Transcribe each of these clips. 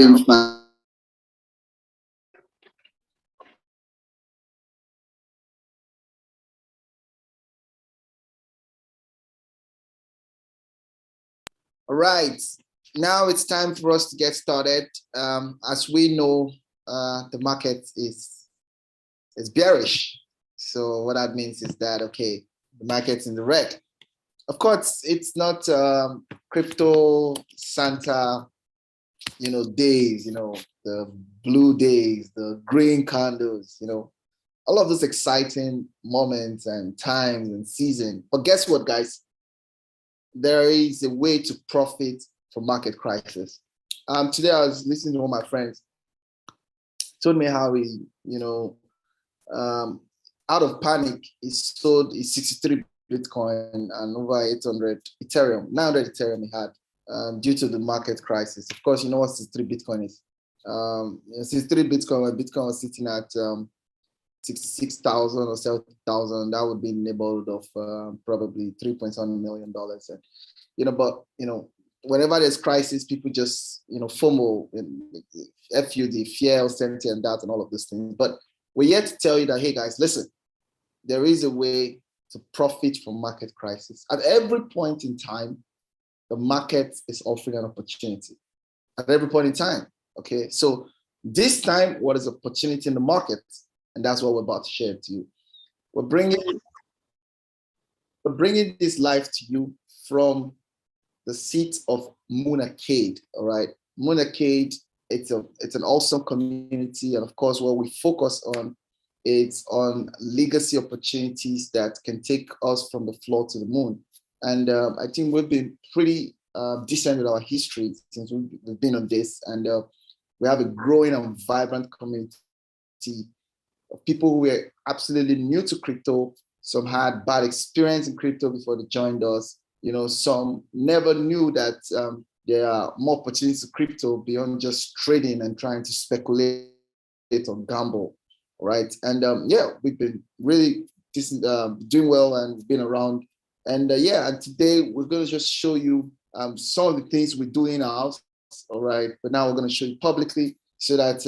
All right, now it's time for us to get started. As we know, the market is bearish. So what that means is that, okay, the market's in the red. Of course, it's not crypto Santa, days, the blue days, the green candles, all of those exciting moments and times and season. But guess what, guys? There is a way to profit from market crisis. Today I was listening to one of my friends, told me how he, out of panic, he sold his 63 Bitcoin and over 800 Ethereum, 900 Ethereum he had due to the market crisis. Of course, you know what 63 Bitcoin is. 63 Bitcoin, when Bitcoin was sitting at 66,000 or 70,000, that would be in the neighborhood of probably $3.1 million. And, but, whenever there's crisis, people just, FOMO, FUD, fear, uncertainty, and doubt, and all of those things. But we're here to tell you that, hey, guys, listen, there is a way to profit from market crisis. At every point in time, the market is offering an opportunity. At every point in time, okay? So this time, what is opportunity in the market? And that's what we're about to share to you. We're bringing this live to you from the seat of MOONACADE, all right? MOONACADE, it's an awesome community. And of course, what we focus on, it's on legacy opportunities that can take us from the floor to the moon. And I think we've been pretty decent with our history since we've been on this. And we have a growing and vibrant community of people who were absolutely new to crypto. Some had bad experience in crypto before they joined us. Some never knew that there are more opportunities to crypto beyond just trading and trying to speculate or gamble, right? And yeah, we've been really doing well and been around. And and today we're going to just show you some of the things we do in our house, all right? But now we're going to show you publicly so that,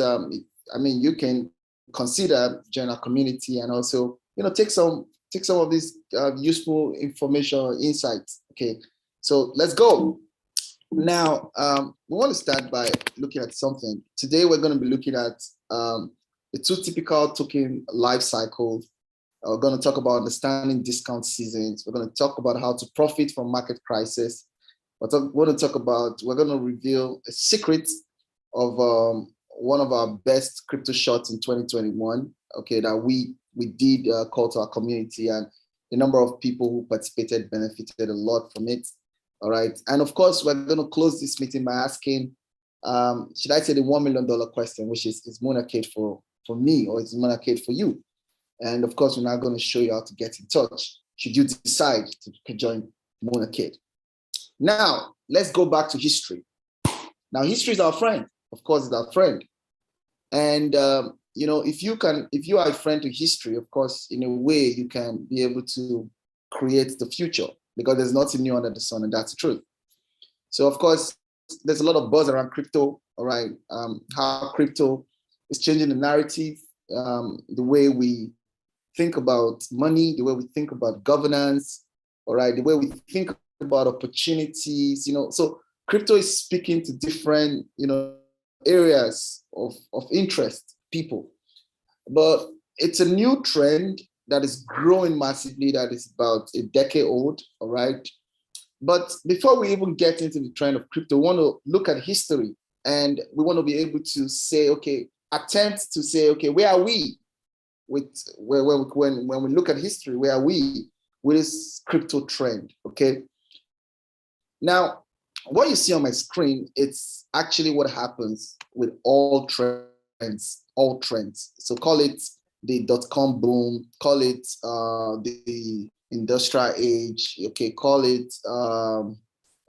you can consider join our community and also, take some of these useful information or insights. Okay, so let's go. Now, we want to start by looking at something. Today, we're going to be looking at the two typical token life cycles. We're going to talk about understanding discount seasons. We're going to talk about how to profit from market crisis. We're going to reveal a secret of one of our best crypto shots in 2021, okay, that we did call to our community, and the number of people who participated benefited a lot from it. All right. And of course, we're going to close this meeting by asking, should I say the $1 million question, which is MOONACADE for me or is MOONACADE for you? And of course, we're now going to show you how to get in touch should you decide to join MOONACADE. Now, let's go back to history. Now, history is our friend. Of course, it's our friend. And, if you are a friend to history, of course, in a way, you can be able to create the future because there's nothing new under the sun, and that's the truth. So, of course, there's a lot of buzz around crypto, all right? How crypto is changing the narrative, the way we think about money, the way we think about governance, all right? The way we think about opportunities, so crypto is speaking to different, areas of interest, people. But it's a new trend that is growing massively, that is about a decade old, all right? But before we even get into the trend of crypto, we want to look at history, and we want to be able to say, okay, attempt to say, okay, where are we when we look at history, where are we with this crypto trend, okay? Now, what you see on my screen, it's actually what happens with all trends. So call it the dot-com boom, call it the industrial age, okay, call it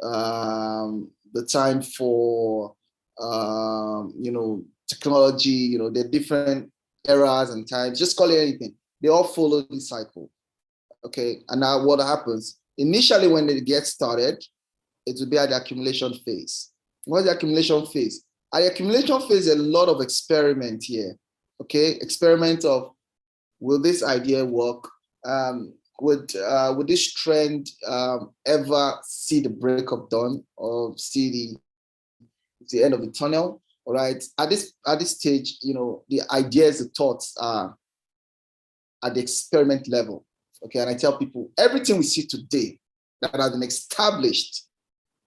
the time for technology, the different eras and times, just call it anything. They all follow the cycle, okay? And now what happens? Initially, when they get started, it will be at the accumulation phase. What's the accumulation phase? At the accumulation phase, a lot of experiment here. Okay, experiment of, will this idea work? Would this trend ever see the break of dawn or see the end of the tunnel? All right. At this stage, the ideas, the thoughts are at the experiment level. Okay, and I tell people everything we see today that has been established,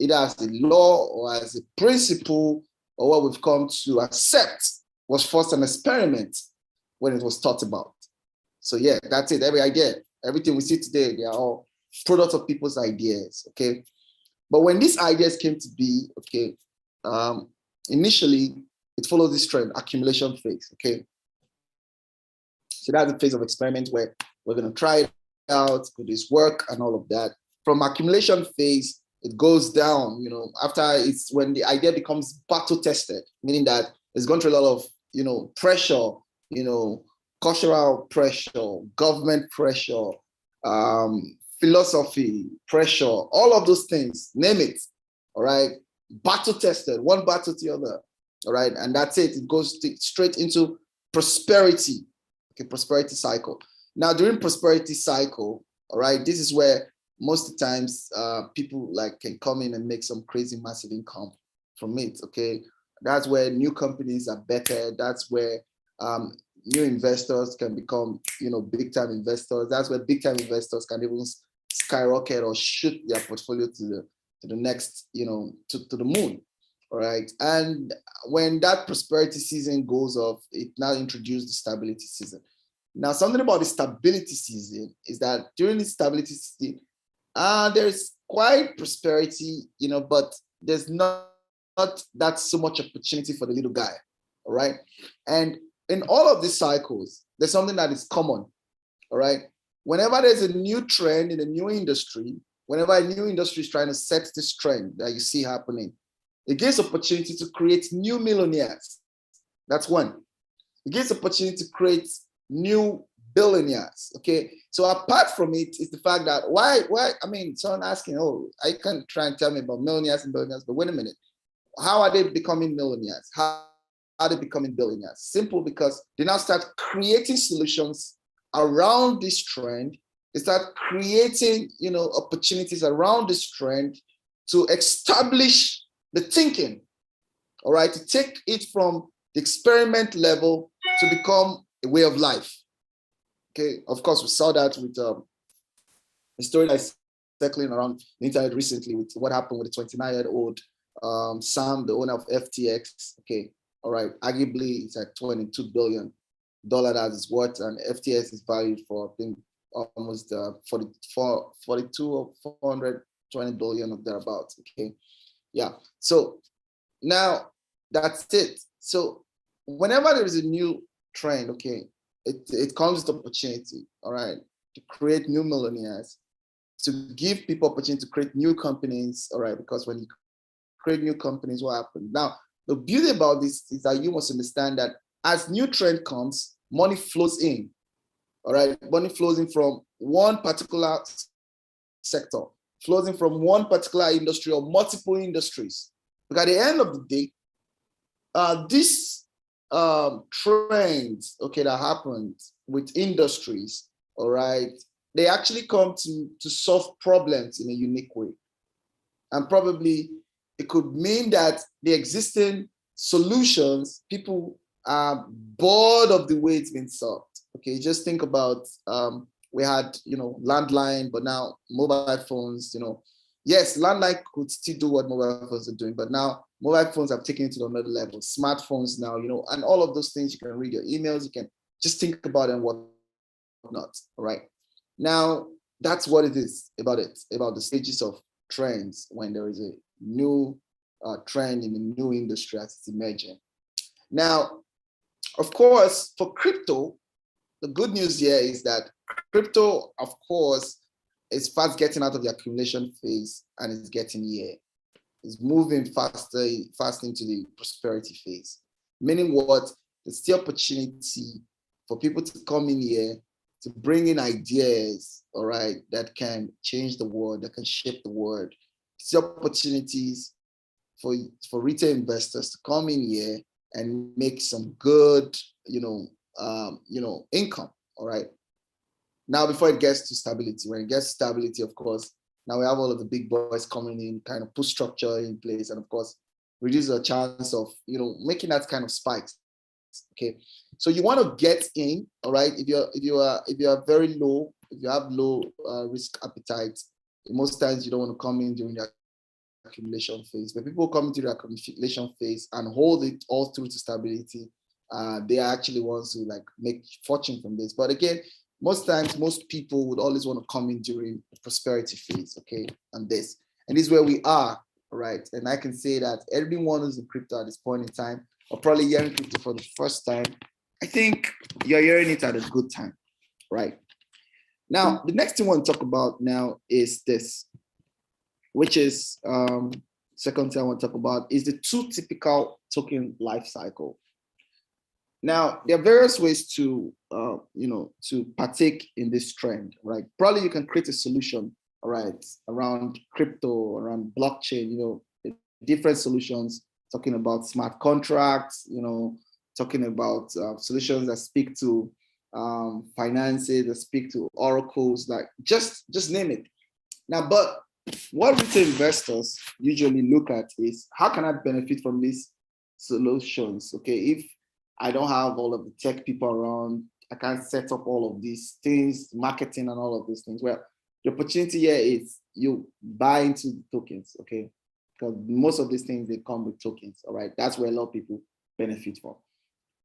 either as a law or as a principle or what we've come to accept, was first an experiment when it was thought about. So yeah, that's it. Every idea, everything we see today, they are all products of people's ideas. Okay, but when these ideas came to be, okay, initially it follows this trend, accumulation phase. Okay, so that's the phase of experiment where we're going to try it out, could this work, and all of that. From accumulation phase, it goes down, after it's when the idea becomes battle tested, meaning that it's gone through a lot of, pressure, cultural pressure, government pressure, philosophy pressure, all of those things, name it, all right? Battle tested, one battle to the other, all right? And that's it. It goes straight into prosperity, okay, prosperity cycle. Now, during prosperity cycle, all right, this is where most of the times people can come in and make some crazy massive income from it, okay? That's where new companies are better. That's where new investors can become, big time investors. That's where big time investors can even skyrocket or shoot their portfolio to the next, to the moon, all right? And when that prosperity season goes off, it now introduces the stability season. Now, something about the stability season is that during the stability season, there's quite prosperity, but there's not that so much opportunity for the little guy, all right? And in all of these cycles, there's something that is common, all right? Whenever there's a new trend in a new industry, whenever a new industry is trying to set this trend that you see happening, it gives opportunity to create new millionaires. That's one. It gives opportunity to create new billionaires. Okay, so apart from it is the fact that why I mean, someone asking, oh, I can try and tell me about millionaires and billionaires, but wait a minute, how are they becoming millionaires? How are they becoming billionaires? Simple, because they now start creating solutions around this trend. They start creating, opportunities around this trend to establish the thinking, all right, to take it from the experiment level to become a way of life. Okay, of course, we saw that with a story that's circling around the internet recently with what happened with the 29-year-old Sam, the owner of FTX. Okay, all right, arguably it's at $22 billion that is worth, and FTX is valued for, I think, almost 42 or 420 billion or thereabouts. Okay, yeah. So now that's it. So whenever there is a new trend, okay, it comes with opportunity, all right, to create new millionaires, to give people opportunity to create new companies, all right, because when you create new companies, what happens? Now, the beauty about this is that you must understand that as new trend comes, money flows in, all right? Money flows in from one particular sector, flows in from one particular industry or multiple industries. Because at the end of the day, this trends, okay, that happened with industries, all right, they actually come to solve problems in a unique way. And probably it could mean that the existing solutions, people are bored of the way it's been solved. Okay, just think about we had, landline, but now mobile phones, yes, landline could still do what mobile phones are doing, but now mobile phones have taken it to another level. Smartphones now, and all of those things, you can read your emails, you can just think about it and whatnot. All right. Now, that's what it is about the stages of trends when there is a new trend in a new industry as it's emerging. Now, of course, for crypto, the good news here is that crypto, of course, is fast getting out of the accumulation phase and it's getting here. It's moving fast into the prosperity phase. Meaning what? There's the opportunity for people to come in here to bring in ideas, all right, that can change the world, that can shape the world. It's opportunities for retail investors to come in here and make some good, income. All right. Now, before it gets to stability, when it gets to stability, of course, now we have all of the big boys coming in, kind of put structure in place, and of course, reduce the chance of making that kind of spikes. Okay, so you want to get in, all right. If you are very low, if you have low risk appetite, most times you don't want to come in during the accumulation phase. But people come into the accumulation phase and hold it all through to stability. They are actually ones who like make fortune from this. But again, most times, most people would always want to come in during the prosperity phase, okay, and this is where we are, right? And I can say that everyone who's in crypto at this point in time, or probably hearing crypto for the first time, I think you're hearing it at a good time, right? Now, the next thing I want to talk about now is this, which is second thing I want to talk about is the two typical token life cycle. Now, there are various ways to, to partake in this trend, right? Probably you can create a solution, all right, around crypto, around blockchain, different solutions, talking about smart contracts, talking about solutions that speak to finances, that speak to oracles, like just name it. Now, but what retail investors usually look at is how can I benefit from these solutions? Okay, if I don't have all of the tech people around, I can't set up all of these things, marketing and all of these things. Well, the opportunity here is you buy into the tokens, okay? Because most of these things, they come with tokens, all right? That's where a lot of people benefit from.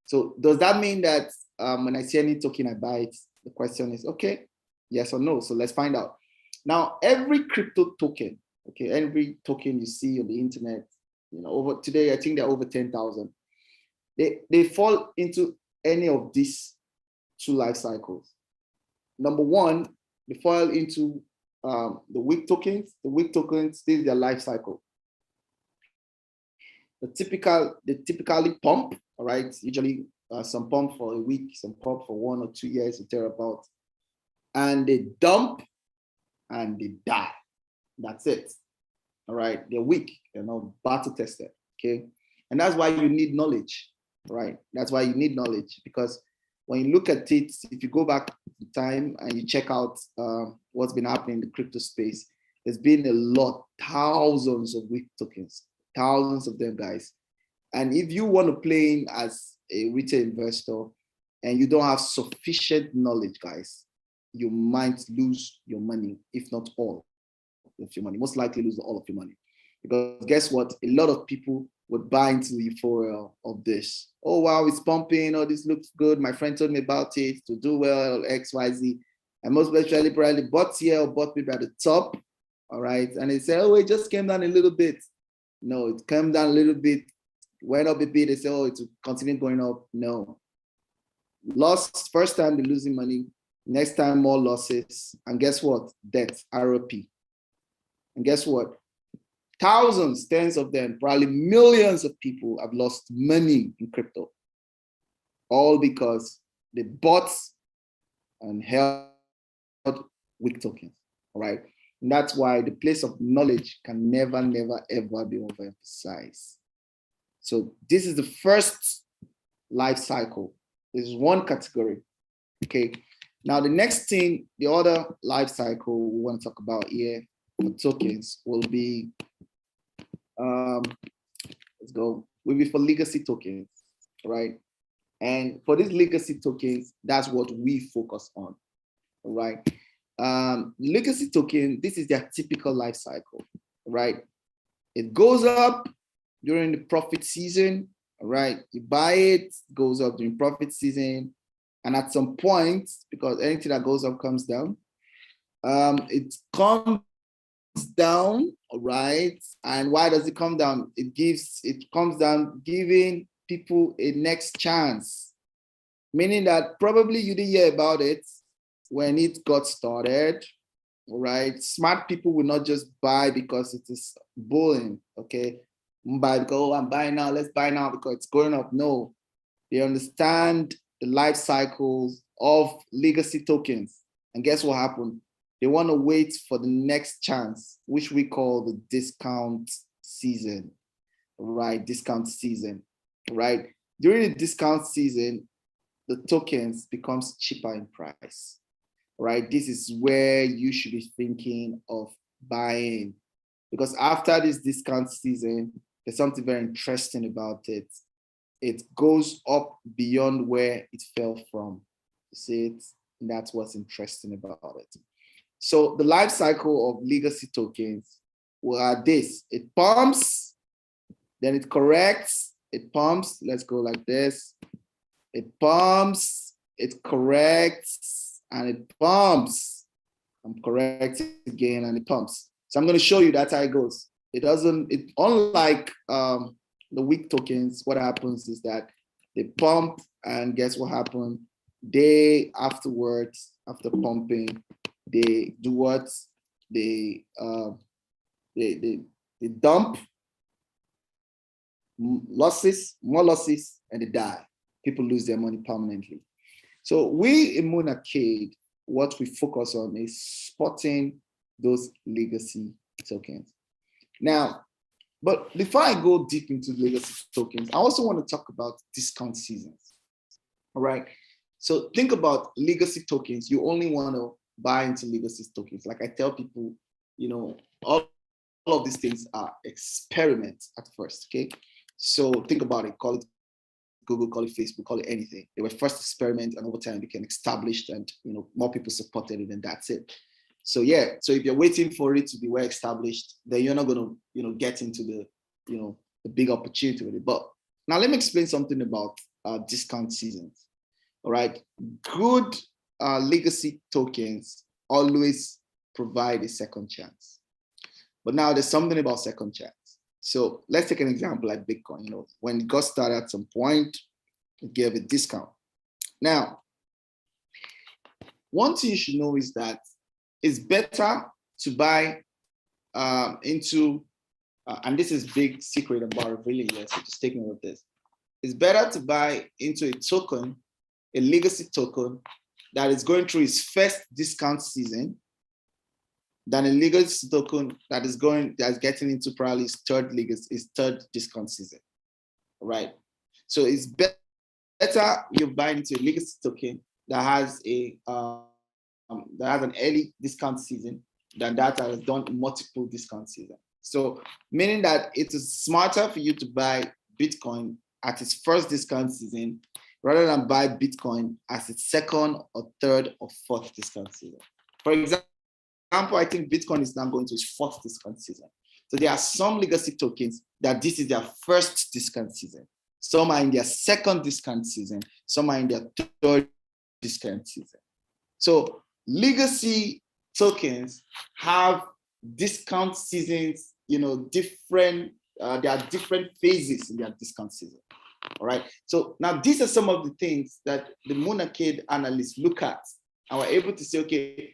So does that mean that when I see any token, I buy it? The question is, okay, yes or no? So let's find out. Now, every crypto token, okay, every token you see on the internet, over today, I think there are over 10,000. They fall into any of these two life cycles. Number one, they fall into the weak tokens. The weak tokens, this is their life cycle. They typically pump, all right? Usually some pump for a week, some pump for 1 or 2 years, or thereabout. And they dump and they die. That's it. All right. They're weak. They're not battle tested. Okay. And that's why you need knowledge. Right. That's why you need knowledge, because when you look at it, if you go back in time and you check out what's been happening in the crypto space, there's been a lot, thousands of weak tokens, thousands of them, guys. And if you want to play in as a retail investor and you don't have sufficient knowledge, guys, you might lose your money, if not all of your money. Most likely lose all of your money. Because guess what? A lot of people would buy into the euphoria of this. Oh, wow, it's pumping. Oh, this looks good. My friend told me about it to do well, X, Y, Z. And most especially probably bought here or bought people at the top. All right. And they say, oh, it just came down a little bit. No, it came down a little bit, went up a bit. They say, oh, it will continue going up. No. Lost, first time they're losing money. Next time, more losses. And guess what? Debt, ROP. And guess what? Thousands, tens of them, probably millions of people have lost money in crypto. All because they bought and held weak tokens, all right? And that's why the place of knowledge can never, ever be overemphasized. So this is the first life cycle. This is one category, okay? Now the next thing, the other life cycle we want to talk about here for tokens will be, let's go, will be for legacy tokens, right? And for these legacy tokens, that's what we focus on, all right? Legacy token, this is their typical life cycle, right? It goes up during the profit season, all right? You buy it, goes up during profit season, and at some point, because anything that goes up comes down, it comes down, all right? And why does it come down? It comes down giving people a next chance, meaning that probably you didn't hear about it when it got started, all right? Smart people will not just buy because it is bullying, okay? Buy because, oh, I'm buying now, let's buy now because it's going up. No, they understand the life cycles of legacy tokens. And guess what happened? They want to wait for the next chance, which we call the discount season. right? Discount season, right? During the discount season, the tokens becomes cheaper in price, right? This is where you should be thinking of buying, because after this discount season, there's something very interesting about it. It goes up beyond where it fell from. You see it? And that's what's interesting about it. So the life cycle of legacy tokens were this: it pumps, then it corrects, it pumps. Let's go like this. It pumps, it corrects, and it pumps. I'm correcting again, and it pumps. So I'm going to show you that's how it goes. It doesn't, it unlike the weak tokens, what happens is that they pump, and guess what happened? Day afterwards, after pumping, they do what? They dump losses, more losses, and they die. People lose their money permanently. So we in MOONACADE, what we focus on is spotting those legacy tokens. Now, but before I go deep into legacy tokens, I also want to talk about discount seasons. All right. So think about legacy tokens. You only want to buy into legacy tokens. Like I tell people, you know, all of these things are experiments at first. Okay. So think about it. Call it Google, call it Facebook, call it anything. They were first experiment, and over time became established, and more people supported it, and that's it. So yeah, so if you're waiting for it to be well established, then you're not going to get into the the big opportunity with it. But now let me explain something about discount seasons. All right, good legacy tokens always provide a second chance. But now there's something about second chance. So let's take an example like Bitcoin. When it got started at some point, it gave a discount. Now, one thing you should know is that it's better to buy into, and this is big secret about revealing here, so just take note of this. It's better to buy into a token, a legacy token, that is going through its first discount season, than a legacy token that's getting into probably its third discount season, right? So it's better you buy into a legacy token that has an early discount season than that has done multiple discount season. So meaning that it is smarter for you to buy Bitcoin at its first discount season rather than buy Bitcoin as its second or third or fourth discount season. For example, I think Bitcoin is now going to its fourth discount season. So there are some legacy tokens that this is their first discount season. Some are in their second discount season. Some are in their third discount season. So legacy tokens have discount seasons, different, there are different phases in their discount season. All right. So now these are some of the things that the MOONACADE analysts look at and we're able to say, okay,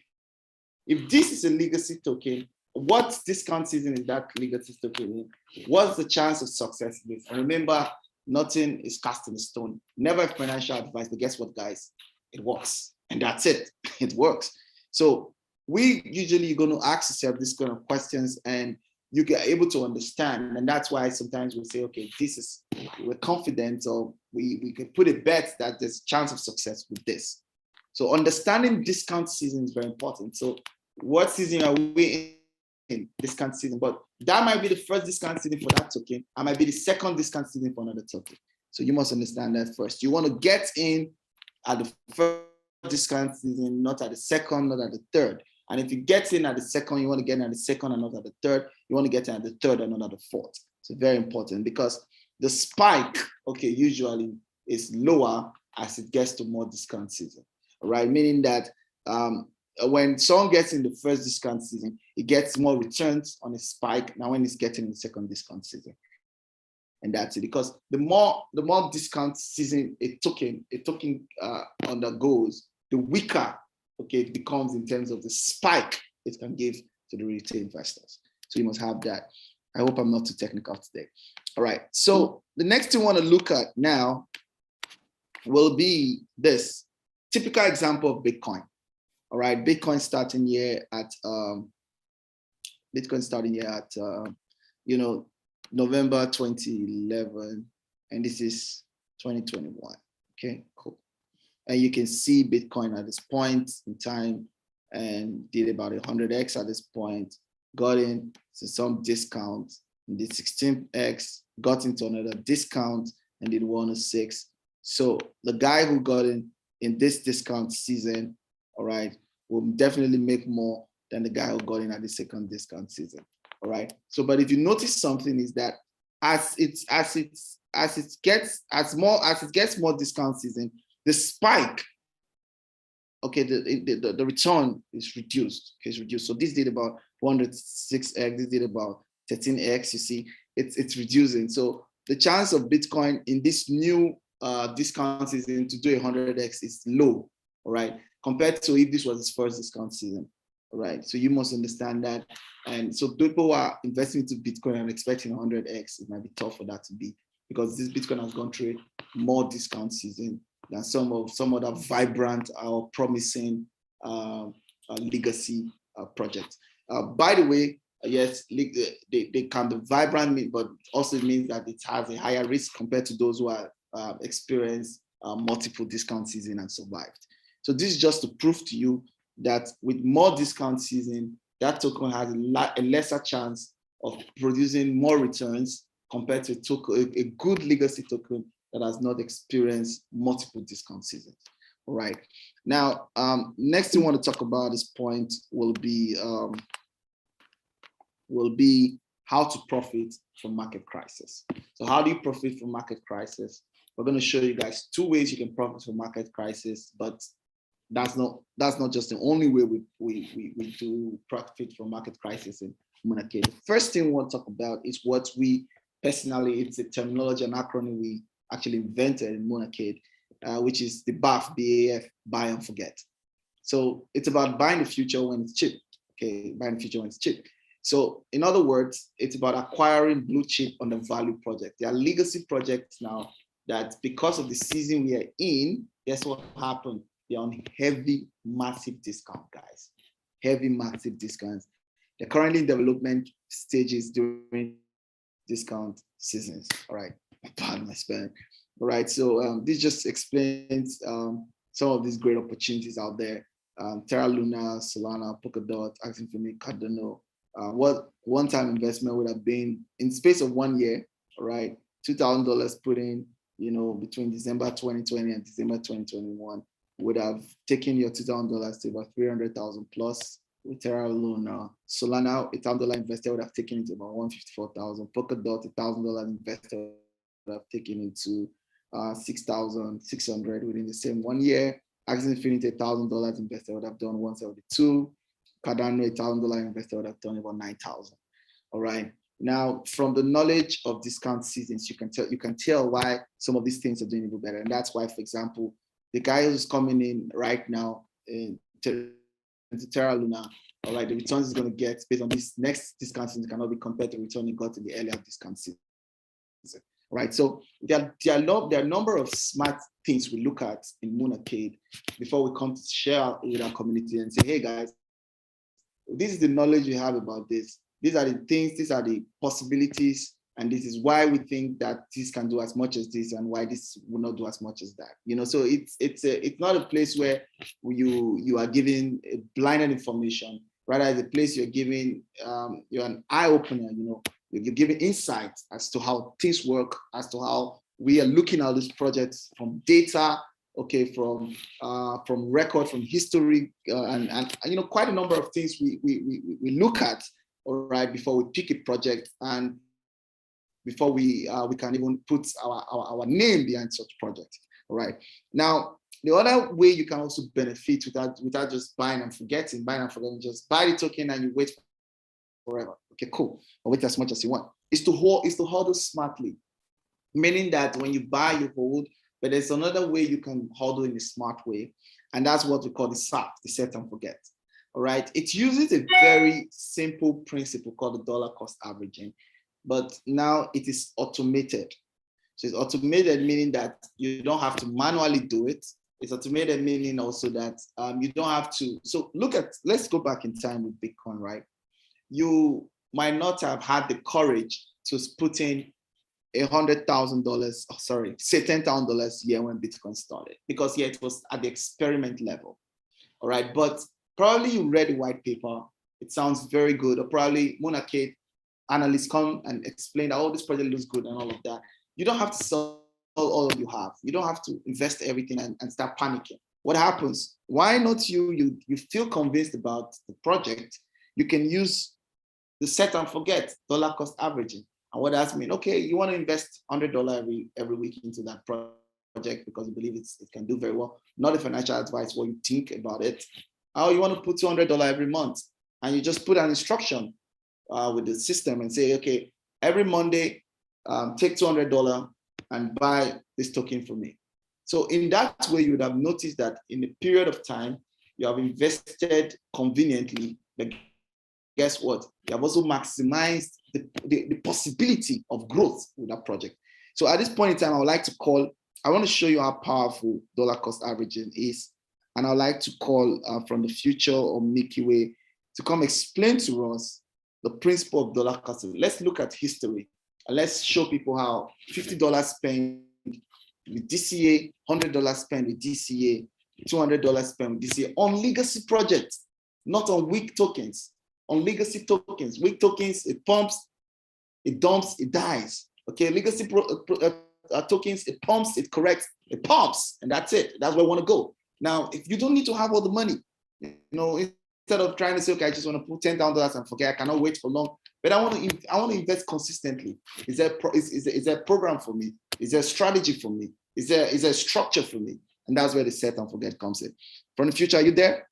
if this is a legacy token, what discount season is that legacy token in? What's the chance of success in this? And remember, nothing is cast in stone. Never financial advice, but guess what, guys? It works. And that's it. It works. So we usually going to ask yourself this kind of questions and you get able to understand. And that's why sometimes we say, okay, we're confident, or we can put a bet that there's a chance of success with this. So understanding discount season is very important. So what season are we in? Discount season, but that might be the first discount season for that token. I might be the second discount season for another token. So you must understand that first. You want to get in at the first discount season, not at the second, not at the third. And if you get in at the second, you want to get in at the second and not at the third. You want to get in at the third and not at the fourth. So very important, because the spike, okay, usually is lower as it gets to more discount season. All right, meaning that when someone gets in the first discount season, it gets more returns on a spike now when it's getting the second discount season. And that's it, because the more discount season a token undergoes, the weaker, okay, it becomes in terms of the spike it can give to the retail investors. So you must have that. I hope I'm not too technical today. All right, so the next thing we want to look at now will be this typical example of Bitcoin. All right, Bitcoin starting here at November 2011, and this is 2021. Okay, cool. And you can see Bitcoin at this point in time and did about 100x at this point, got in to some discount, and did 16x, got into another discount and did 106. So the guy who got in this discount season, all right, will definitely make more than the guy who got in at the second discount season. All right. So, but if you notice something is that as it gets more discount season, the spike, okay, the return is reduced. Okay, it's reduced. So this did about 106x, this did about 13x. You see, it's reducing. So the chance of Bitcoin in this new discount season to do 100x is low. All right, compared to if this was his first discount season. All right, so you must understand that. And so people who are investing into Bitcoin and expecting 100x, it might be tough for that to be, because this Bitcoin has gone through more discount season than some other vibrant or promising legacy projects. By the way, yes, they can be vibrant, but also means that it has a higher risk compared to those who are experienced multiple discount season and survived. So this is just to prove to you that with more discount season, that token has a lesser chance of producing more returns compared to a good legacy token that has not experienced multiple discount seasons. All right. Now, next thing I want to talk about this point will be how to profit from market crisis. So how do you profit from market crisis? We're going to show you guys two ways you can profit from market crisis, but that's not just the only way we do profit from market crisis in MOONACADE. The first thing we want to talk about is what we personally, it's a terminology, an acronym we actually invented in MOONACADE, which is the BAF, BAF, buy and forget. So it's about buying the future when it's cheap. Okay, buying the future when it's cheap. So in other words, it's about acquiring blue chip on the value project. There are legacy projects now that because of the season we are in, guess what happened? They're on heavy, massive discount, guys. Heavy, massive discounts. They're currently in development stages during discount seasons. All right, pardon my spelling. All right, so this just explains some of these great opportunities out there. Terra Luna, Solana, Polkadot, Axie Infinity, Cardano. What one-time investment would have been in space of 1 year, all right, $2,000 put in, between December 2020 and December 2021 would have taken your $2,000 to about 300,000 plus. With Terra Luna, Solana, $1,000 investor would have taken it to about 154,000. Polkadot, $1,000 investor would have taken it to 6,600 within the same 1 year. Axie Infinity, $1,000 investor would have done 172. Cardano, $1,000 investor would have done about 9,000. All right. Now, from the knowledge of discount seasons, you can tell why some of these things are doing even better, and that's why, for example, the guy who's coming in right now into Terra Luna, all right, the returns is going to get based on this next discount season cannot be compared to the return he got in the earlier discount season. Right, so there are a number of smart things we look at in MOONACADE before we come to share with our community and say, hey guys, this is the knowledge we have about this. These are the things, these are the possibilities, and this is why we think that this can do as much as this and why this will not do as much as that. So it's not a place where you are giving blinded information. Rather, it's a place you're giving, you're an eye opener. You're giving insights as to how things work, as to how we are looking at these projects from data, okay, from record, from history, and quite a number of things we look at, all right, before we pick a project and before we can even put our name behind such project. All right. Now, the other way you can also benefit without just buying and forgetting, just buy the token and you wait forever. Okay, cool. Or wait as much as you want. Is to hold it smartly. Meaning that when you buy, you hold, but there's another way you can hold in a smart way. And that's what we call the SAT, the set and forget. All right. It uses a very simple principle called the dollar cost averaging, but now it is automated. So it's automated, meaning that you don't have to manually do it. It's automated, meaning also that you don't have to. So let's go back in time with Bitcoin, right? You might not have had the courage to put in $100,000, sorry, say $10,000 a year when Bitcoin started, because it was at the experiment level. All right, but probably you read the white paper. It sounds very good, or probably MOONACADE analysts come and explain that, oh, this project looks good and all of that. You don't have to sell all you have. You don't have to invest everything and start panicking. What happens? Why not you feel convinced about the project? You can use the set and forget dollar cost averaging. And what does that mean? Okay, you want to invest $100 every week into that project because you believe it can do very well. Not a financial advice, what you think about it. Or you want to put $200 every month, and you just put an instruction with the system and say, okay, every Monday, take $200 and buy this token for me. So in that way, you would have noticed that in a period of time, you have invested conveniently. But guess what? You have also maximized the possibility of growth with that project. So at this point in time, I would like to I want to show you how powerful dollar cost averaging is. And I'd like to call from the future or Mickey Way to come explain to us the principle of dollar cost. Let's look at history. And let's show people how $50 spent with DCA, $100 spent with DCA, $200 spent with DCA on legacy projects, not on weak tokens. On legacy tokens, weak tokens, it pumps, it dumps, it dies. Okay, legacy tokens, it pumps, it corrects, it pumps, and that's it. That's where we want to go. Now, if you don't need to have all the money, instead of trying to say, okay, I just want to put $10,000 and forget, I cannot wait for long, but I want to invest consistently. Is there a program for me? Is there a strategy for me? Is there a structure for me? And that's where the set and forget comes in. From the future, are you there?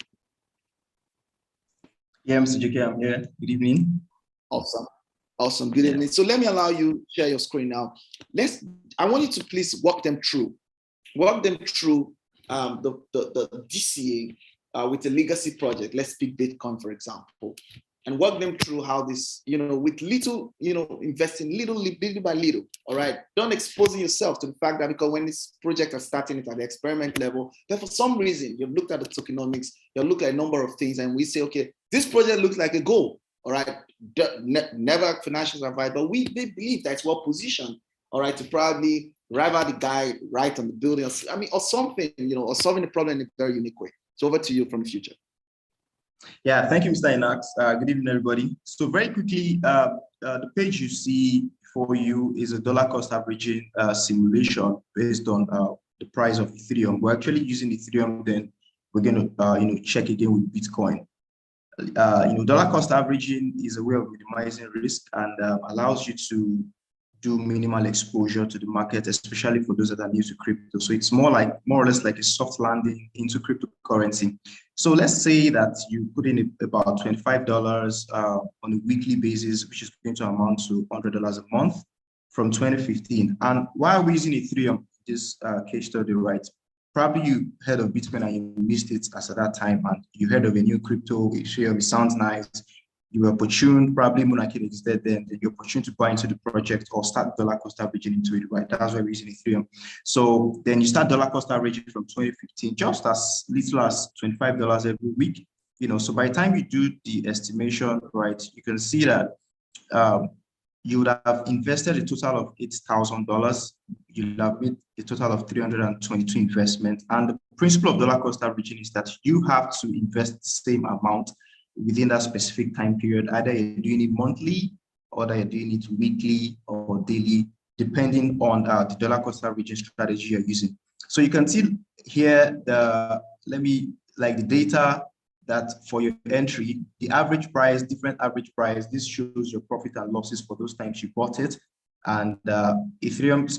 Yeah, Mr. JK, I'm here. Good evening. Awesome. Good evening. So let me allow you to share your screen now. I want you to please walk them through the DCA with the legacy project. Let's pick Bitcoin, for example, and walk them through how this, with little, investing little by little. All right. Don't expose yourself to the fact that because when this project is starting it at the experiment level, then for some reason you've looked at the tokenomics, you've looked at a number of things, and we say, okay, this project looks like a goal. All right. Never financial advice, but we believe that it's well positioned. All right, to probably rival the guy right on the building, or something, or solving the problem in a very unique way. So over to you from the future. Yeah, thank you, Mr. Inax. Good evening, everybody. So very quickly, the page you see for you is a dollar cost averaging simulation based on the price of Ethereum. We're actually using Ethereum, then we're going to check again with Bitcoin. Dollar cost averaging is a way of minimizing risk and allows you to do minimal exposure to the market, especially for those that are new to crypto. So it's more or less like a soft landing into cryptocurrency. So let's say that you put in about $25 on a weekly basis, which is going to amount to $100 a month from 2015. And why are we using Ethereum in this case study, right? Probably you heard of Bitcoin and you missed it as at that time, and you heard of a new crypto, it sounds nice. You were opportune, probably MOONACADE existed then you're opportune to buy into the project or start dollar cost averaging into it, right? That's why we're using Ethereum. So then you start dollar cost averaging from 2015, just as little as $25 every week. So by the time you do the estimation, right, you can see that you would have invested a total of $8,000. You would have made a total of 322 investments. And the principle of dollar cost averaging is that you have to invest the same amount within that specific time period. Either you're doing it monthly, or you're doing it weekly or daily, depending on the dollar cost averaging strategy you're using. So you can see here the data that for your entry, the average price, different average price, this shows your profit and losses for those times you bought it. And Ethereum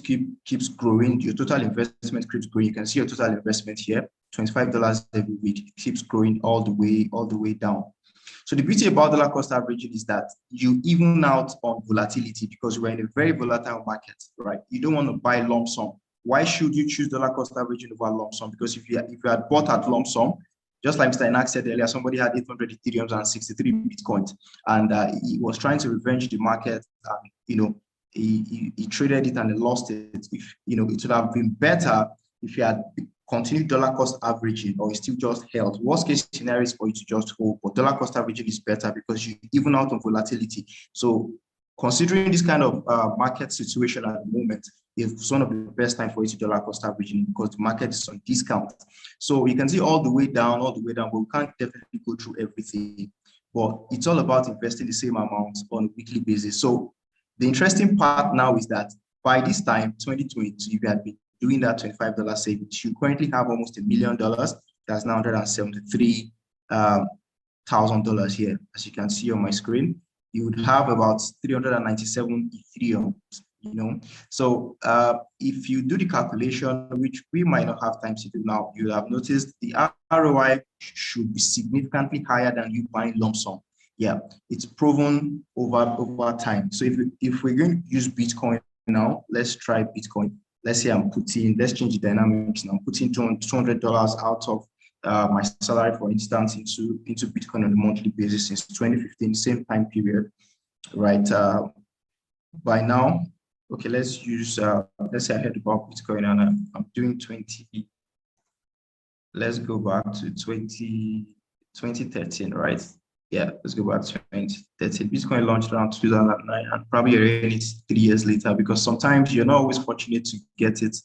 keeps growing. Your total investment keeps growing. You can see your total investment here, $25 every week. It keeps growing all the way down. So the beauty about dollar cost averaging is that you even out on volatility, because we're in a very volatile market, right? You don't want to buy lump sum. Why should you choose dollar cost averaging over lump sum? Because if you had bought at lump sum, just like Mr. Inax said earlier, somebody had 800 Ethereums and 63 Bitcoins, and he was trying to revenge the market. He traded it and he lost it. It would have been better if he had continued dollar cost averaging, or still just held. Worst case scenario is for you to just hold, but dollar cost averaging is better because you even out on volatility. So considering this kind of market situation at the moment, it's one of the best time for you to dollar cost averaging because the market is on discount. So you can see all the way down, but we can't definitely go through everything. But it's all about investing the same amount on a weekly basis. So the interesting part now is that by this time, 2022, if you had been doing that $25 savings, you currently have almost $1 million. That's now $173,000 here. As you can see on my screen, you would have about 397 Ethereum, you know. So if you do the calculation, which we might not have time to do now, you have noticed the ROI should be significantly higher than you buying lump sum. Yeah, it's proven over time. So if we're going to use Bitcoin now, let's try Bitcoin. Let's say let's change the dynamics now. I'm putting $200 out of my salary, for instance, into Bitcoin on a monthly basis since 2015, same time period, right? By now, okay, let's use, let's say I heard about Bitcoin and I'm doing 20. Let's go back to 2013, right? Yeah, let's go back to 2013. Bitcoin launched around 2009 and probably you're in it 3 years later because sometimes you're not always fortunate to get it,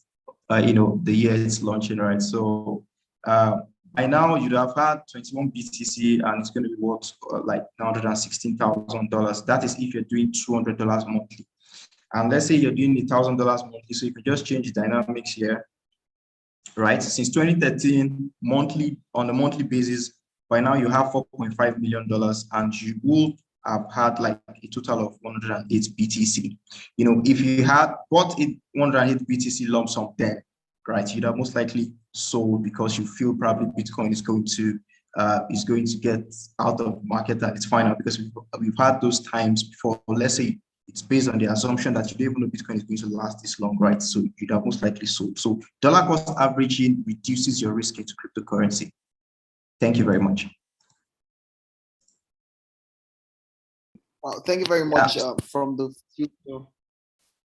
you know, the year it's launching, right? So by now you'd have had 21 BTC and it's going to be worth like $116,000. That is if you're doing $200 monthly. And let's say you're doing $1,000 monthly. So if you just change the dynamics here, right? Since 2013, monthly, on a monthly basis, by now you have $4.5 million and you will have had like a total of 108 BTC. You know, if you had bought it 108 BTC lump sum then, right, you'd have most likely sold because you feel probably Bitcoin is going to get out of the market and it's final because we've had those times before. Let's say it's based on the assumption that you don't even know Bitcoin is going to last this long, right? So you'd have most likely sold. So dollar cost averaging reduces your risk into cryptocurrency. Thank you very much. Well, thank you very much from the future.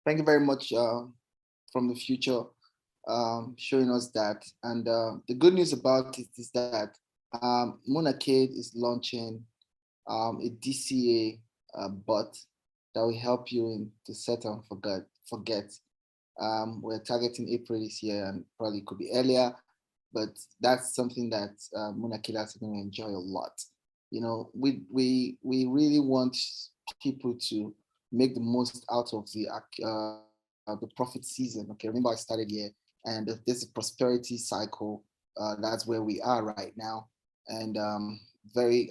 Thank you very much from the future showing us that. And the good news about it is that MOONACADE is launching a DCA bot that will help you in to set and forget. We're targeting April this year and probably could be earlier, but that's something that MOONACADE is going to enjoy a lot. You know, we really want people to make the most out of the profit season. Okay, remember I started here, and there's a prosperity cycle. That's where we are right now, and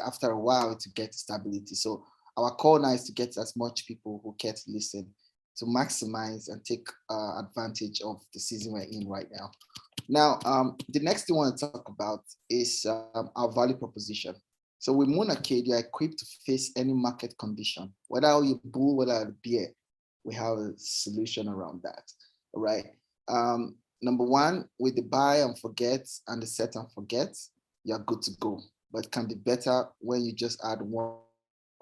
after a while to get stability. So our call now is to get as much people who care to listen, to maximize and take advantage of the season we're in right now. Now, the next thing I want to talk about is our value proposition. So with MOONACADE, you're equipped to face any market condition, whether you're bull, whether you're bear, we have a solution around that, all right? Number one, with the buy and forget and the set and forget, you're good to go. But it can be better when you just add one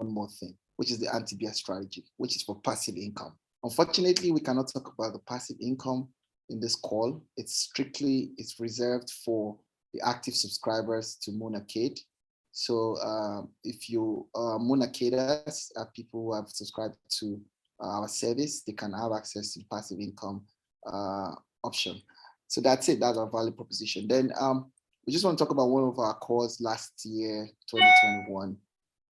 more thing, which is the anti-bear strategy, which is for passive income. Unfortunately, we cannot talk about the passive income in this call. It's reserved for the active subscribers to MOONACADE. So if you MOONACADers are people who have subscribed to our service, they can have access to the passive income option. So that's it, that's our value proposition. Then we just want to talk about one of our calls last year, 2021.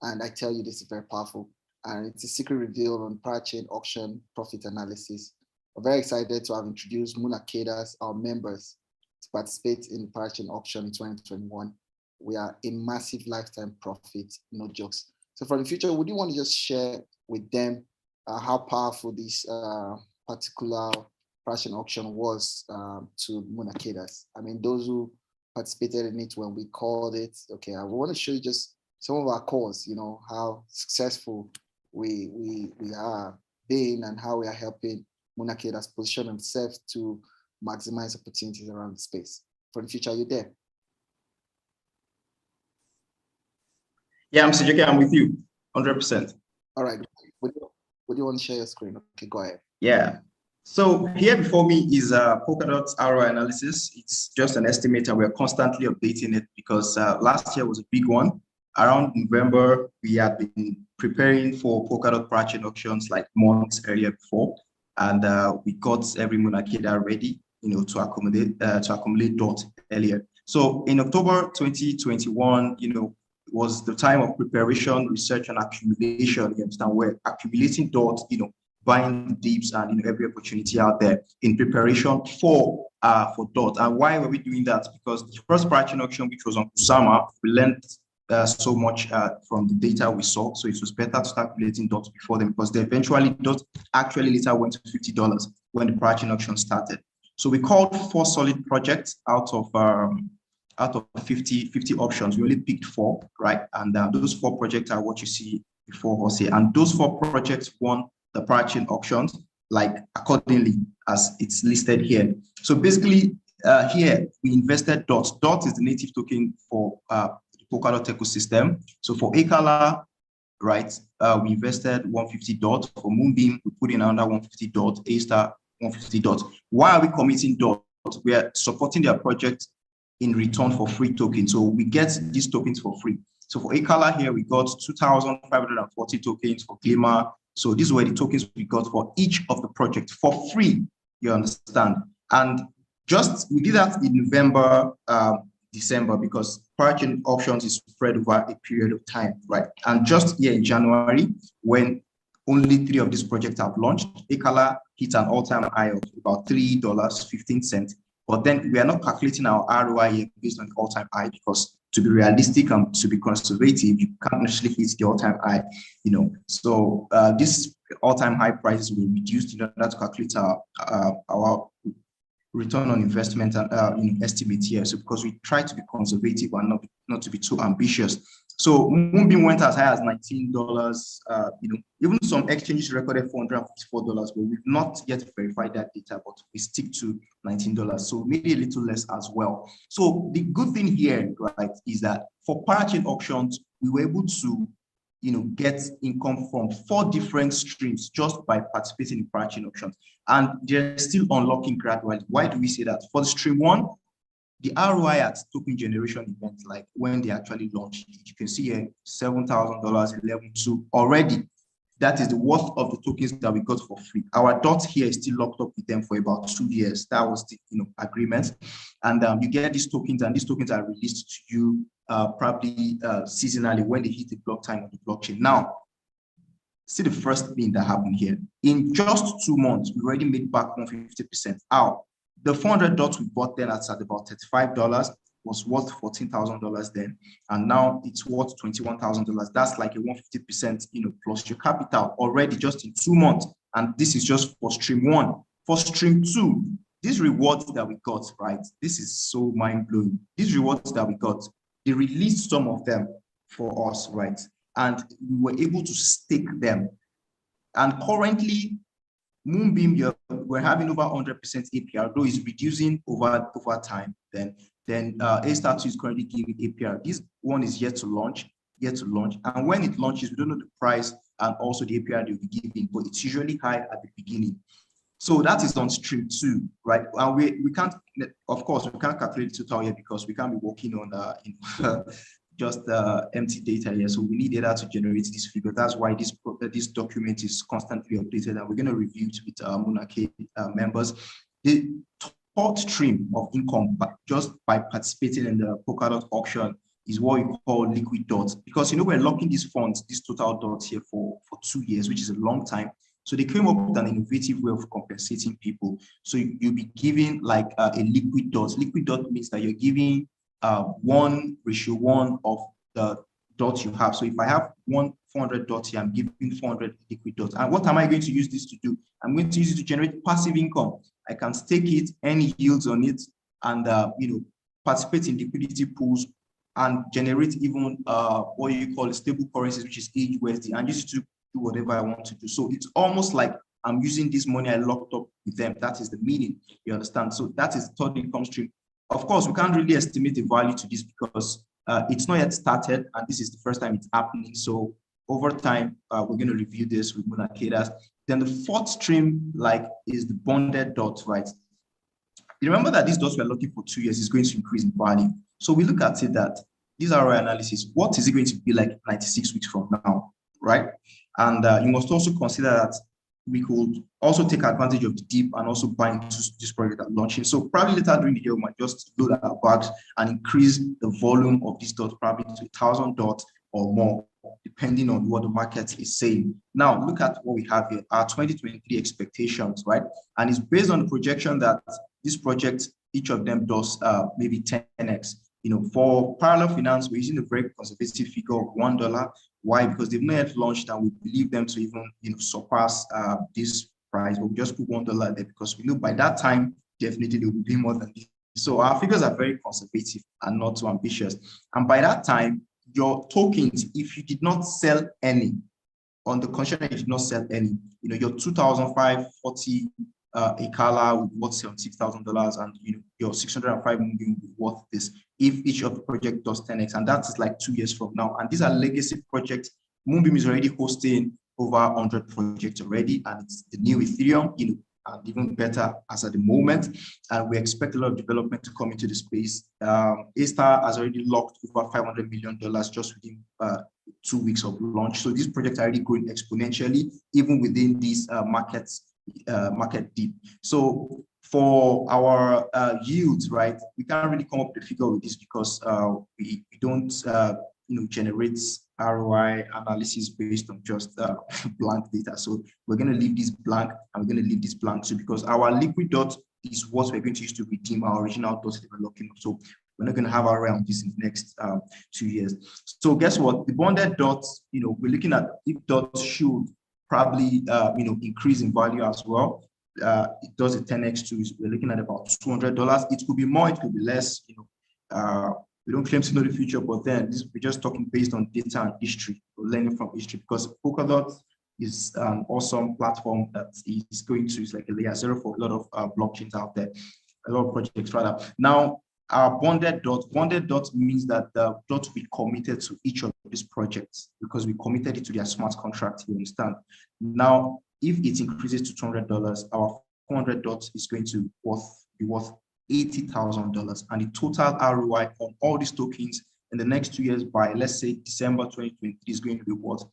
And I tell you, this is very powerful. And it's a secret reveal on parachain auction profit analysis. We're very excited to have introduced MOONACADers, our members, to participate in the parachain auction in 2021. We are a massive lifetime profit, no jokes. So for the future, would you want to just share with them how powerful this particular parachain auction was to MOONACADers? I mean, those who participated in it when we called it, okay, I want to show you just some of our calls, you know, how successful we are being and how we are helping MOONACADers position themselves to maximize opportunities around the space. For the future, are you there? Yeah, Mr. JK, I'm with you, 100%. All right. Would you want to share your screen? Okay, go ahead. Yeah. So here before me is Polkadot ROI analysis. It's just an estimate and we're constantly updating it because last year was a big one. around November, we had been preparing for Polkadot parachain auctions like months earlier before, and we got every MOONACADE ready, to accumulate DOT earlier. So in October 2021, was the time of preparation, research, and accumulation. You understand, we're accumulating DOT, buying dips and every opportunity out there in preparation for DOT. And why were we doing that? Because the first parachain auction, which was on Kusama, we learned so much from the data we saw. So it was better to start calculating DOT before them, because they eventually DOT actually later went to $50 when the parachain auction started. So we called 4 solid projects out of 50 options. We only picked 4, right? And those 4 projects are what you see before us here. And those 4 projects won the parachain auctions, like accordingly as it's listed here. So basically, here we invested DOT. DOT is the native token for the Polkadot ecosystem. So for Akala, right, we invested 150 DOT. For Moonbeam, we put in another 150 DOT. A-Star, 150 DOT. Why are we committing DOT? We are supporting their project in return for free tokens. So we get these tokens for free. So for Akala here, we got 2,540 tokens. For Glimmer. So these were the tokens we got for each of the projects for free, you understand? And we did that in November, December, because parachain auctions is spread over a period of time, right? And just here in January, when only 3 of these projects have launched, Akala hit an all-time high of about $3.15. But then we are not calculating our ROI here based on the all-time high, because to be realistic and to be conservative, you can't necessarily hit the all-time high, So this all-time high prices will be reduced in order to calculate our return on investment and estimate here. So because we try to be conservative and not to be too ambitious. So Moonbeam went as high as $19. Even some exchanges recorded $454, but we've not yet verified that data, but we stick to $19. So maybe a little less as well. So the good thing here, right, is that for parachain auctions, we were able to get income from 4 different streams just by participating in parachain auctions. And they're still unlocking gradually. Why do we say that? For the stream 1, the ROI at token generation events, like when they actually launched, you can see here $7,000, 11.2 already. That is the worth of the tokens that we got for free. Our DOT here is still locked up with them for about 2 years. That was the agreement. And you get these tokens, and these tokens are released to you probably seasonally when they hit the block time of the blockchain. Now, see the first thing that happened here. In just 2 months, we already made back 150%. How? The 400 DOT we bought then at about $35 was worth $14,000 then, and now it's worth $21,000. That's like a 150%, plus your capital already just in 2 months. And this is just for stream 1. For stream 2, these rewards that we got, right? This is so mind-blowing. These rewards that we got, they released some of them for us, right? And we were able to stake them. And currently, Moonbeam, we're having over 100% APR, though it's reducing over time. Then A-Star 2 is currently giving APR. This one is yet to launch. And when it launches, we don't know the price and also the APR they'll be giving, but it's usually high at the beginning. So that is on stream 2, right? And we can't, of course, we can't calculate the total here because we can't be working on just empty data here. So we need data to generate this figure. That's why this document is constantly updated, and we're going to review it with MOONACADE members. The third stream of income just by participating in the Polkadot auction is what we call liquid DOT, because we're locking these funds, this total DOT here for 2 years, which is a long time. So they came up with an innovative way of compensating people. So you'll be giving like a liquid DOT. Liquid DOT means that you're giving 1:1 of the DOT you have. So if I have 400 DOT here, I'm giving 400 liquid DOT. And what am I going to use this to do? I'm going to use it to generate passive income. I can stake it, any yields on it, and participate in liquidity pools and generate even what you call stable currencies, which is USD, and use it to do whatever I want to do. So it's almost like I'm using this money I locked up with them. That is the meaning, you understand? So that is the third income stream. Of course, we can't really estimate the value to this because it's not yet started, and this is the first time it's happening. So over time, we're going to review this with MOONACADE. Then the fourth stream, is the bonded DOT, right? You remember that these DOTs we're looking for 2 years is going to increase in value. So we look at it that this ROI analysis, what is it going to be like 96 weeks from now, right? And you must also consider that we could also take advantage of the dip and also buy into this project at launching. So probably later during the year, we might just load our bags and increase the volume of these dots probably to 1,000 dots or more, depending on what the market is saying. Now, look at what we have here, our 2023 expectations, right? And it's based on the projection that this project, each of them does maybe 10x. You know, for parallel finance, we're using a very conservative figure of $1. Why? Because they've not yet launched, and we believe them to even, you know, surpass this price. But we just put $1 there because we know by that time definitely they will be more than this. So our figures are very conservative and not too ambitious. And by that time, your tokens, if you did not sell any, on the condition that you did not sell any, you know, your 2,540 Acala would be worth $76,000, and you know, your 605 million would be worth this if each of the project does 10x, and that is like 2 years from now. And these are legacy projects. Moonbeam is already hosting over 100 projects already, and it's the new Ethereum, you know, and even better as at the moment. And we expect a lot of development to come into the space. A-Star has already locked over $500 million just within 2 weeks of launch. So these projects are already growing exponentially, even within these market deep. So for our yields, right, we can't really come up with a figure with this because we don't you know, generate ROI analysis based on just blank data. So we're going to leave this blank, and we're going to leave this blank. So because our liquid dot is what we're going to use to redeem our original dots that we're locking up. So we're not going to have ROI on this in the next 2 years. So guess what? The bonded dots, you know, we're looking at if dots should probably you know, increase in value as well. It does a 10x too. We're looking at about $200. It could be more, it could be less. You know, we don't claim to know the future, but then we're just talking based on data and history. We're learning from history because Polkadot is an awesome platform that is going to, it's like a layer zero for a lot of blockchains out there, a lot of projects rather. Now, our bonded dot means that the dot we committed to each of these projects because we committed it to their smart contract, you understand? Now, if it increases to $200, our 400 dots is going to be worth $80,000, and the total ROI on all these tokens in the next 2 years by, let's say, December 2023 is going to be worth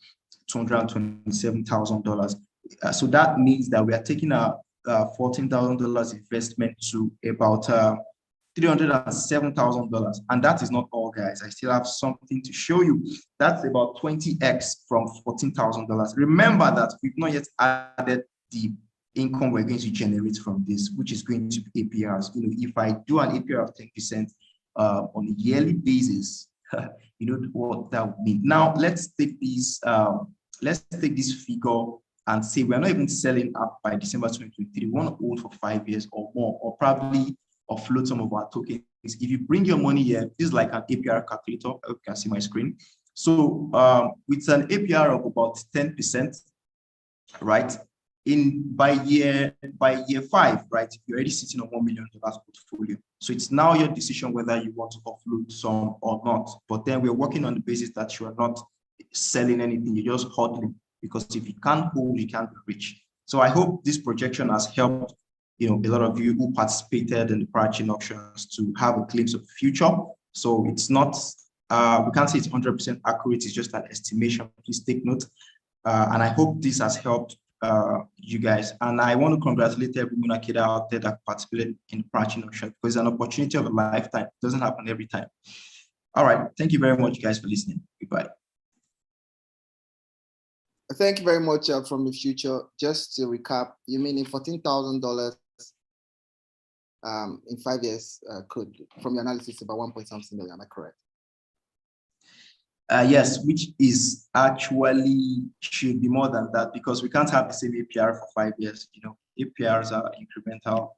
$227,000. So that means that we are taking a $14,000 investment to about $307,000, and that is not all, guys. I still have something to show you. That's about 20x from $14,000. Remember that we've not yet added the income we're going to generate from this, which is going to be APRs. You know, if I do an APR of 10% on a yearly basis, you know what that would mean. Now let's take this figure and say we're not even selling up by December 2023. We want to hold for 5 years or more, or probably offload some of our tokens. If you bring your money here, this is like an APR calculator. I hope you can see my screen. So with an APR of about 10%, right? By year 5, right? You're already sitting on $1 million portfolio. So it's now your decision whether you want to offload some or not. But then we're working on the basis that you are not selling anything, you're just hodling, because if you can't hold, you can't be rich. So I hope this projection has helped, you know, a lot of you who participated in the prior chain auctions to have a glimpse of the future. So it's not, we can't say it's 100% accurate, it's just an estimation. Please take note. And I hope this has helped you guys. And I want to congratulate every MOONACADE out there that participated in the prior chain auction, because it's an opportunity of a lifetime. It doesn't happen every time. All right. Thank you very much, guys, for listening. Goodbye. Thank you very much from the future. Just to recap, you mean $14,000 in 5 years could, from your analysis, about 1.something million, am I correct? Yes, which is actually should be more than that, because we can't have the same APR for 5 years. You know, APRs are incremental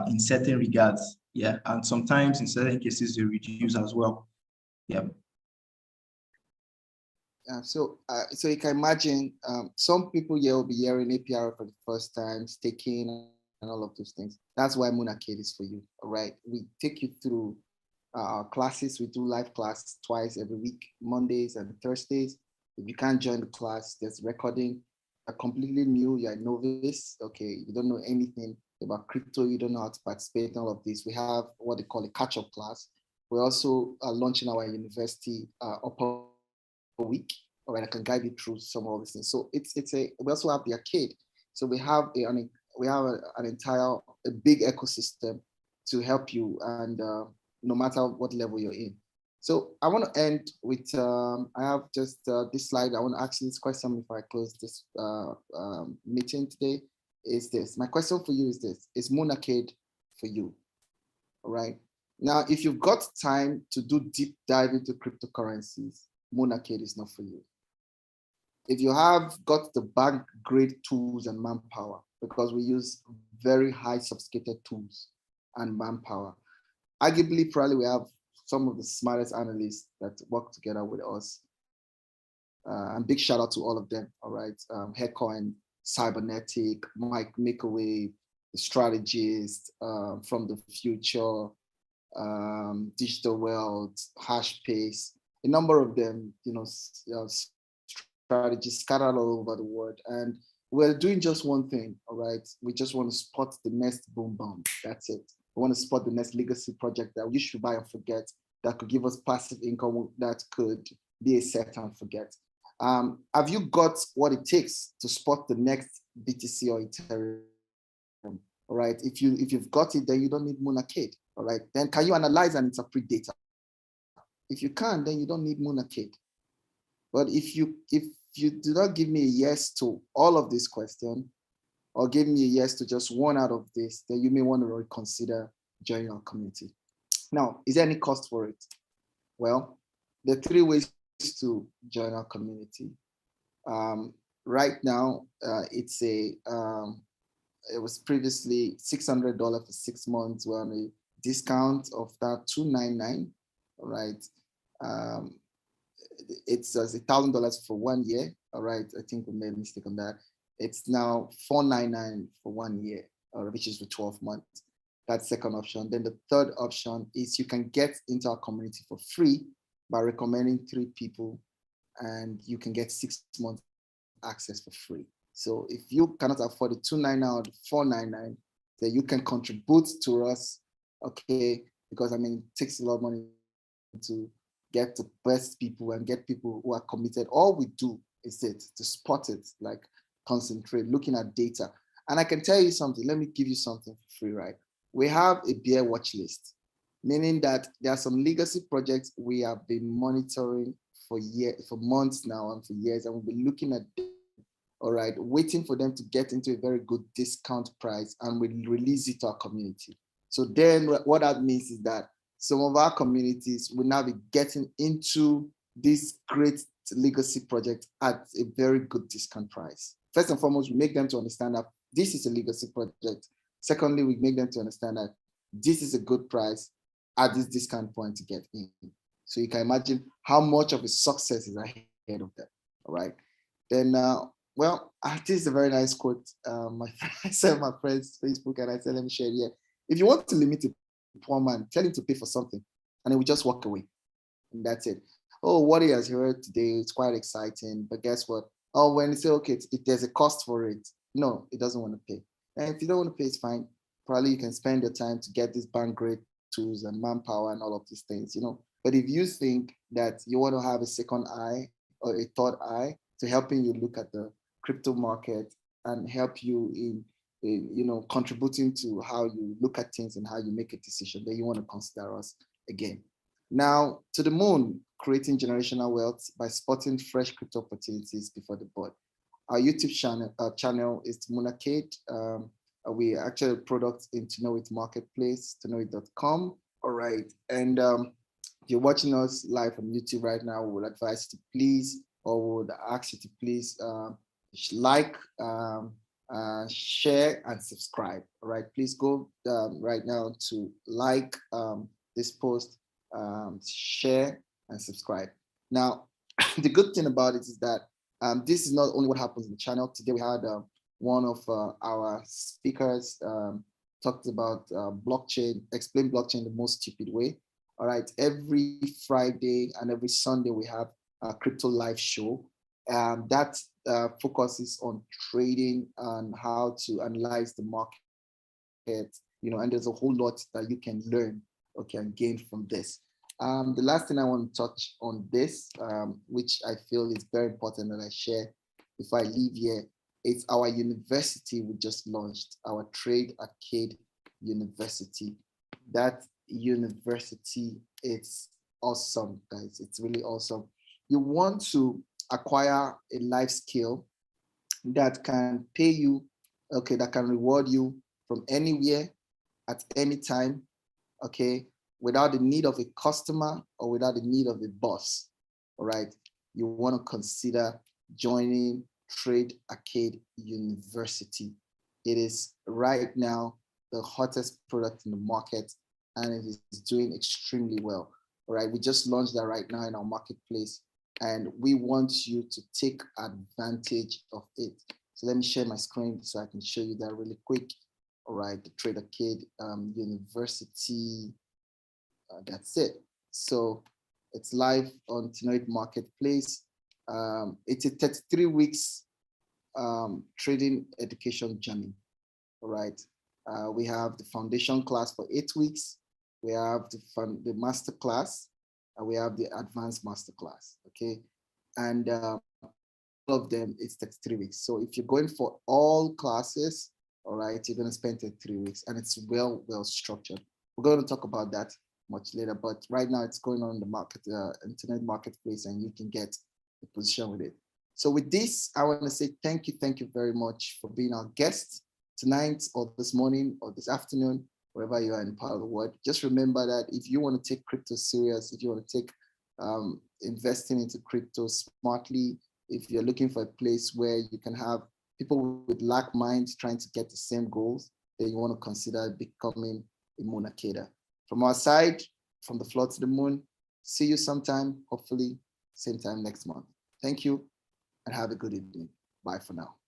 in certain regards. Yeah, and sometimes in certain cases they reduce as well. Yeah. So you can imagine some people here will be hearing APR for the first time, staking and all of those things. That's why MOONACADE is for you. All right, we take you through our classes. We do live class twice every week, Mondays and Thursdays. If you can't join the class, there's recording. Are completely new, you're a novice, okay, you don't know anything about crypto, you don't know how to participate in all of this. We have what they call a catch-up class, We're also launching our university upper week. All right, I can guide you through some of these things. So we also have the arcade. So we have an entire a big ecosystem to help you, and no matter what level you're in. So I want to end with I have just this slide. I want to ask you this question before I close this meeting today. Is this my question for you? Is this is MOONACADE for you? All right. Now, if you've got time to do deep dive into cryptocurrencies, MOONACADE is not for you. If you have got the bank grade tools and manpower, because we use very high sophisticated tools and manpower, arguably probably we have some of the smartest analysts that work together with us. And big shout out to all of them. All right. Headcoin, Cybernetic, Mike Micaway, the strategist from the future, Digital World, Hashpace, a number of them, strategies scattered all over the world. And we're doing just one thing, all right? We just want to spot the next boom bomb. That's it. We want to spot the next legacy project that you should buy and forget, that could give us passive income, that could be a set and forget. Have you got what it takes to spot the next BTC or Ethereum? All right. If you've got it, then you don't need MOONACADE. All right. Then can you analyze and interpret data? If you can, then you don't need MOONACADE. But if you do not give me a yes to all of these questions, or give me a yes to just one out of this, then you may want to reconsider joining our community. Now, is there any cost for it? Well, there are three ways to join our community. Right now, it was previously $600 for 6 months. We're on a discount of that $299. All right. It's $1,000 for 1 year. All right. I think we made a mistake on that. It's now $499 for 1 year, which is for 12 months. That's second option. Then the third option is you can get into our community for free by recommending 3 people, and you can get 6 months access for free. So if you cannot afford the $299 or the $499, then you can contribute to us, okay? Because I mean, it takes a lot of money to get the best people and get people who are committed. All we do is to spot it, like concentrate, looking at data. And I can tell you something, let me give you something for free, right? We have a bear watch list, meaning that there are some legacy projects we have been monitoring for months now and for years, and we'll be looking at them, all right, waiting for them to get into a very good discount price, and we'll release it to our community. So then what that means is that some of our communities will now be getting into this great legacy project at a very good discount price. First and foremost, we make them to understand that this is a legacy project. Secondly, we make them to understand that this is a good price at this discount point to get in. So you can imagine how much of a success is ahead of them, all right? Then, well, this is a very nice quote. I sent my friend's Facebook and I said, let me share it here. If you want to limit a poor man, tell him to pay for something and he will just walk away. And that's it. Oh, what he has heard today, it's quite exciting, but guess what? Oh, when you say, okay, if there's a cost for it, no, he doesn't want to pay. And if you don't want to pay, it's fine. Probably you can spend your time to get these bank grade tools and manpower and all of these things, But if you think that you want to have a second eye or a third eye to helping you look at the crypto market and help you in contributing to how you look at things and how you make a decision, then you want to consider us again. Now, to the moon, creating generational wealth by spotting fresh crypto opportunities before the board. Our YouTube channel is MOONACADE. We actually product in To Know It Marketplace, toknowit.com. All right. And if you're watching us live on YouTube right now, we would advise you to please, or would ask you to please like, share, and subscribe. All right. Please go right now to like this post, share, and subscribe. Now, the good thing about it is that this is not only what happens in the channel. Today we had one of our speakers talked about blockchain, explain blockchain the most stupid way. All right, every Friday and every Sunday we have a crypto live show that focuses on trading and how to analyze the market, and there's a whole lot that you can learn or can gain from this. The last thing I want to touch on this, which I feel is very important that I share before I leave here, it's our university we just launched, our Trade Arcade University. That university, it's awesome, guys. It's really awesome. You want to acquire a life skill that can pay you, okay, that can reward you from anywhere at any time, okay, without the need of a customer or without the need of a boss. All right, you want to consider joining Trade Arcade University. It is right now the hottest product in the market, and it is doing extremely well. All right, we just launched that right now in our marketplace, and we want you to take advantage of it. So let me share my screen so I can show you that really quick. All right, the Trade Arcade University. That's it. So it's live on Tinoid Marketplace. It's a 33 weeks trading education journey. All right. We have the foundation class for 8 weeks. We have the master class. And we have the advanced master class. Okay. And all of them, it's 33 weeks. So if you're going for all classes, all right, you're going to spend 33 weeks, and it's well structured. We're going to talk about that much later, but right now it's going on in the market, internet marketplace, and you can get a position with it. So with this, I want to say thank you very much for being our guest tonight or this morning or this afternoon, wherever you are in part of the world. Just remember that if you want to take crypto serious, if you want to take investing into crypto smartly, if you're looking for a place where you can have people with like minds trying to get the same goals, then you want to consider becoming a MOONACADer. From our side, from the floor to the moon, see you sometime, hopefully same time next month. Thank you and have a good evening. Bye for now.